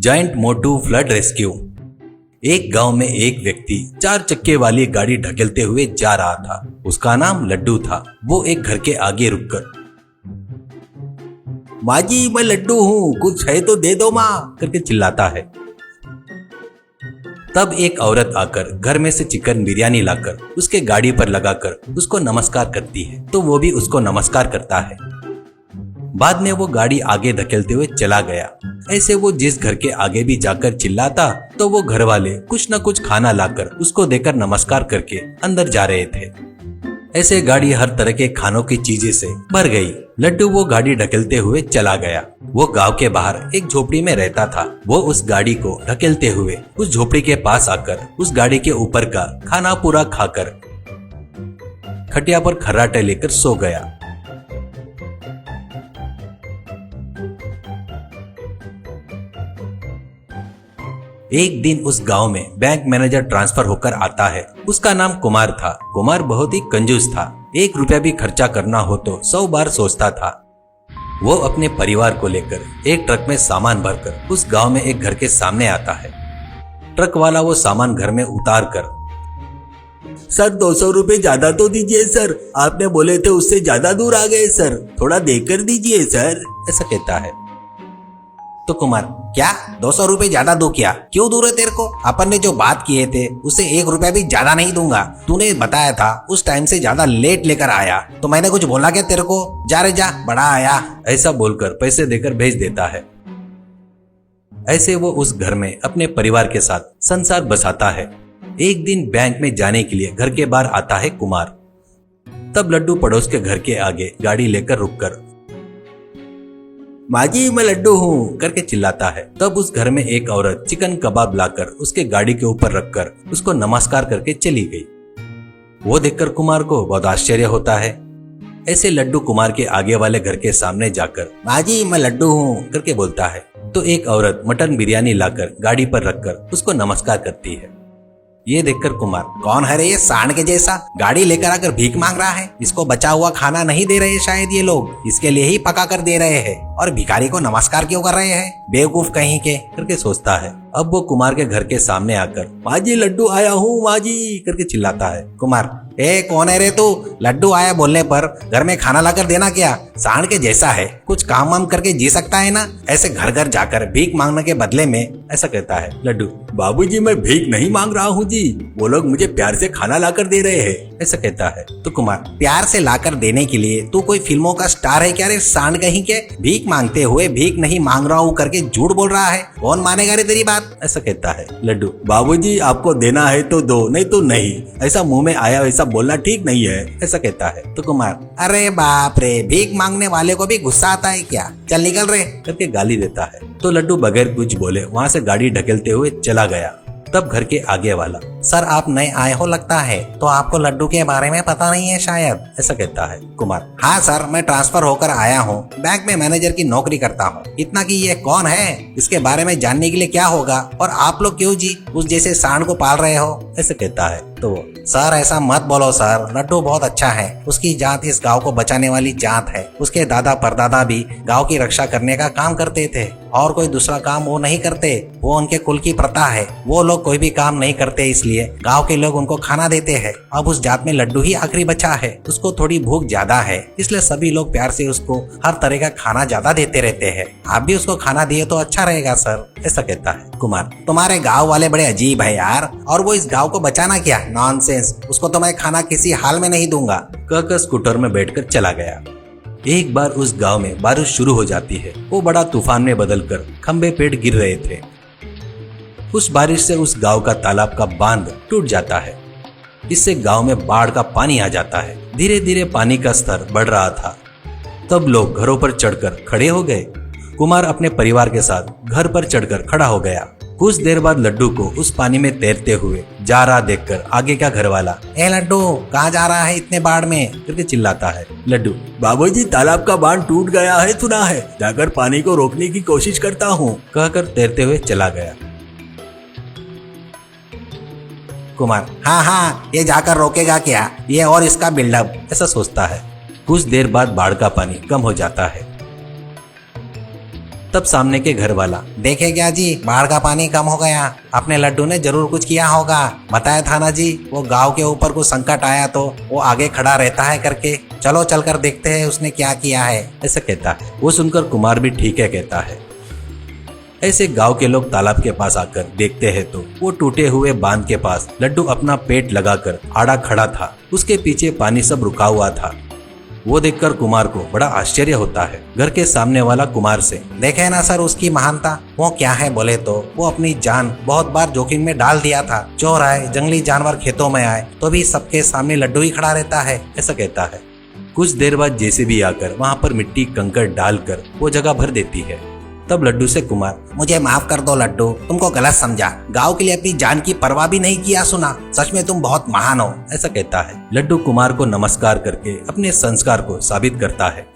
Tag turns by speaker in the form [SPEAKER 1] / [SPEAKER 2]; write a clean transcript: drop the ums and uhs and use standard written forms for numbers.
[SPEAKER 1] Giant मोटू flood rescue. एक गांव में एक व्यक्ति 4 चक्के वाली गाड़ी ढकेलते हुए जा रहा था। उसका नाम लड्डू था। वो एक घर के आगे रुककर, माँ जी मैं लड्डू हूँ, कुछ है तो दे दो माँ करके चिल्लाता है। तब एक औरत आकर घर में से चिकन बिरयानी लाकर उसके गाड़ी पर लगाकर उसको नमस्कार करती है, तो वो भी उसको नमस्कार करता है। बाद में वो गाड़ी आगे धकेलते हुए चला गया। ऐसे वो जिस घर के आगे भी जाकर चिल्लाता तो वो घर वाले कुछ न कुछ खाना लाकर उसको देकर नमस्कार करके अंदर जा रहे थे। ऐसे गाड़ी हर तरह के खानों की चीजें से भर गई। लड्डू वो गाड़ी ढकेलते हुए चला गया। वो गांव के बाहर एक झोपड़ी में रहता था। वो उस गाड़ी को ढकेलते हुए उस झोपड़ी के पास आकर उस गाड़ी के ऊपर का खाना पूरा खाकर खटिया पर खर्राटे लेकर सो गया। एक दिन उस गांव में बैंक मैनेजर ट्रांसफर होकर आता है। उसका नाम कुमार था। कुमार बहुत ही कंजूस था। 1 रुपया भी खर्चा करना हो तो 100 बार सोचता था। वो अपने परिवार को लेकर एक ट्रक में सामान भरकर उस गांव में एक घर के सामने आता है। ट्रक वाला वो सामान घर में उतार कर, सर 200 रुपए ज्यादा तो दीजिए सर, आपने बोले थे उससे ज्यादा दूर आ गए सर, थोड़ा देकर दीजिए सर, ऐसा कहता है। तो कुमार, क्या 200 रुपए ज्यादा दो क्या? क्यों दूर है तेरे को? अपन ने जो बात किए थे उससे 1 रुपया भी ज्यादा नहीं दूंगा। तूने बताया था उस टाइम से ज्यादा लेट लेकर आया, तो मैंने कुछ बोला क्या तेरे को? जा रे जा, बड़ा आया, ऐसा बोलकर पैसे देकर भेज देता है। ऐसे वो उस घर में अपने परिवार के साथ संसार बसाता है। एक दिन बैंक में जाने के लिए घर के बाहर आता है कुमार। तब लड्डू पड़ोस के घर के आगे गाड़ी लेकर रुककर, माँ जी मैं लड्डू हूँ करके चिल्लाता है। तब उस घर में एक औरत चिकन कबाब लाकर उसके गाड़ी के ऊपर रखकर उसको नमस्कार करके चली गई। वो देखकर कुमार को बहुत आश्चर्य होता है। ऐसे लड्डू कुमार के आगे वाले घर के सामने जाकर, माँ जी मैं लड्डू हूँ करके बोलता है। तो एक औरत मटन बिरयानी लाकर गाड़ी पर रखकर उसको नमस्कार करती है। ये देखकर कुमार, कौन है रे ये सांड के जैसा, गाड़ी लेकर आकर भीख मांग रहा है? इसको बचा हुआ खाना नहीं दे रहे शायद ये लोग, इसके लिए ही पका कर दे रहे हैं, और भिखारी को नमस्कार क्यों कर रहे हैं, बेवकूफ कहीं के करके सोचता है। अब वो कुमार के घर के सामने आकर, माँ जी लड्डू आया हूँ माँ जी करके चिल्लाता है। कुमार, ए कौन है रे तू? लड्डू आया बोलने पर घर में खाना लाकर देना क्या? सांड के जैसा है, कुछ काम वाम करके जी सकता है ना, ऐसे घर घर जाकर भीख मांगने के बदले में, ऐसा कहता है। लड्डू, बाबूजी मैं भीख नहीं मांग रहा हूँ जी, वो लोग मुझे प्यार से खाना लाकर दे रहे हैं, ऐसा कहता है। तो कुमार, प्यार से लाकर देने के लिए तू कोई फिल्मों का स्टार है क्या रे सांड कहीं के? भीख मांगते हुए भीख नहीं मांग रहा हूँ करके झूठ बोल रहा है, कौन मानेगा रे तेरी बात, ऐसा कहता है। लड्डू, बाबूजी आपको देना है तो दो, नहीं तो नहीं, ऐसा मुंह में आया वैसा बोलना ठीक नहीं है, ऐसा कहता है। तो कुमार, अरे बाप रे, भीख मांगने वाले को भी गुस्सा आता है क्या, चल निकल रे करके गाली देता है। तो लड्डू बगैर कुछ बोले वहाँ से गाड़ी ढकेलते हुए चला गया। तब घर के आगे वाला, सर आप नए आए हो लगता है, तो आपको लड्डू के बारे में पता नहीं है शायद, ऐसा कहता है। कुमार, हाँ सर मैं ट्रांसफर होकर आया हूँ, बैंक में मैनेजर की नौकरी करता हूँ, इतना कि ये कौन है इसके बारे में जानने के लिए क्या होगा, और आप लोग क्यों जी उस जैसे सांड को पाल रहे हो, ऐसे कहता है। तो वो, सर ऐसा मत बोलो सर, लड्डू बहुत अच्छा है, उसकी जात इस गाँव को बचाने वाली जात है, उसके दादा परदादा भी गाँव की रक्षा करने का काम करते थे, और कोई दूसरा काम वो नहीं करते, वो उनके कुल की प्रथा है, वो लोग कोई भी काम नहीं करते, इसलिए गांव के लोग उनको खाना देते हैं। अब उस जात में लड्डू ही आखिरी बचा है, उसको थोड़ी भूख ज्यादा है, इसलिए सभी लोग प्यार से उसको हर तरह का खाना ज्यादा देते रहते हैं, आप भी उसको खाना दिए तो अच्छा रहेगा सर, ऐसा कहता है। कुमार, तुम्हारे गाँव वाले बड़े अजीब है यार, और वो इस गाँव को बचाना क्या, नॉनसेंस, उसको तो मैं खाना किसी हाल में नहीं दूंगा, कहकर स्कूटर में बैठकर चला गया। एक बार उस गांव में बारिश शुरू हो जाती है। वो बड़ा तूफान में बदलकर खंबे पेड़ गिर रहे थे। उस बारिश से उस गांव का तालाब का बांध टूट जाता है। इससे गांव में बाढ़ का पानी आ जाता है। धीरे धीरे पानी का स्तर बढ़ रहा था। तब लोग घरों पर चढ़कर खड़े हो गए। कुमार अपने परिवार के साथ घर पर चढ़कर खड़ा हो गया। कुछ देर बाद लड्डू को उस पानी में तैरते हुए जा रहा देखकर आगे का घर वाला, ए लड्डू कहाँ जा रहा है इतने बाढ़ में करके चिल्लाता है। लड्डू, बाबूजी तालाब का बांध टूट गया है सुना है, जाकर पानी को रोकने की कोशिश करता हूँ, कहकर तैरते हुए चला गया। कुमार, हाँ हाँ ये जाकर रोकेगा क्या, ये और इसका बिल्डअप, ऐसा सोचता है। कुछ देर बाद बाढ़ का पानी कम हो जाता है। तब सामने के घर वाला, देखे क्या जी, बाढ़ का पानी कम हो गया, अपने लड्डू ने जरूर कुछ किया होगा, बताया था ना जी, वो गांव के ऊपर कुछ संकट आया तो वो आगे खड़ा रहता है करके, चलो चलकर देखते हैं उसने क्या किया है, ऐसा कहता है। वो सुनकर कुमार भी ठीक है कहता है। ऐसे गांव के लोग तालाब के पास आकर देखते हैं तो वो टूटे हुए बांध के पास लड्डू अपना पेट लगाकर आड़ा खड़ा था, उसके पीछे पानी सब रुका हुआ था। वो देखकर कुमार को बड़ा आश्चर्य होता है। घर के सामने वाला कुमार से, देखे ना सर उसकी महानता, वो क्या है बोले तो वो अपनी जान बहुत बार जोखिम में डाल दिया था, चोर आए, जंगली जानवर खेतों में आए तो भी सबके सामने लड्डू ही खड़ा रहता है, ऐसा कहता है। कुछ देर बाद जेसीबी आकर वहाँ पर मिट्टी कंकड़ डालकर वो जगह भर देती है। तब लड्डू से कुमार, मुझे माफ कर दो लड्डू, तुमको गलत समझा, गांव के लिए अपनी जान की परवाह भी नहीं किया सुना, सच में तुम बहुत महान हो, ऐसा कहता है। लड्डू कुमार को नमस्कार करके अपने संस्कार को साबित करता है।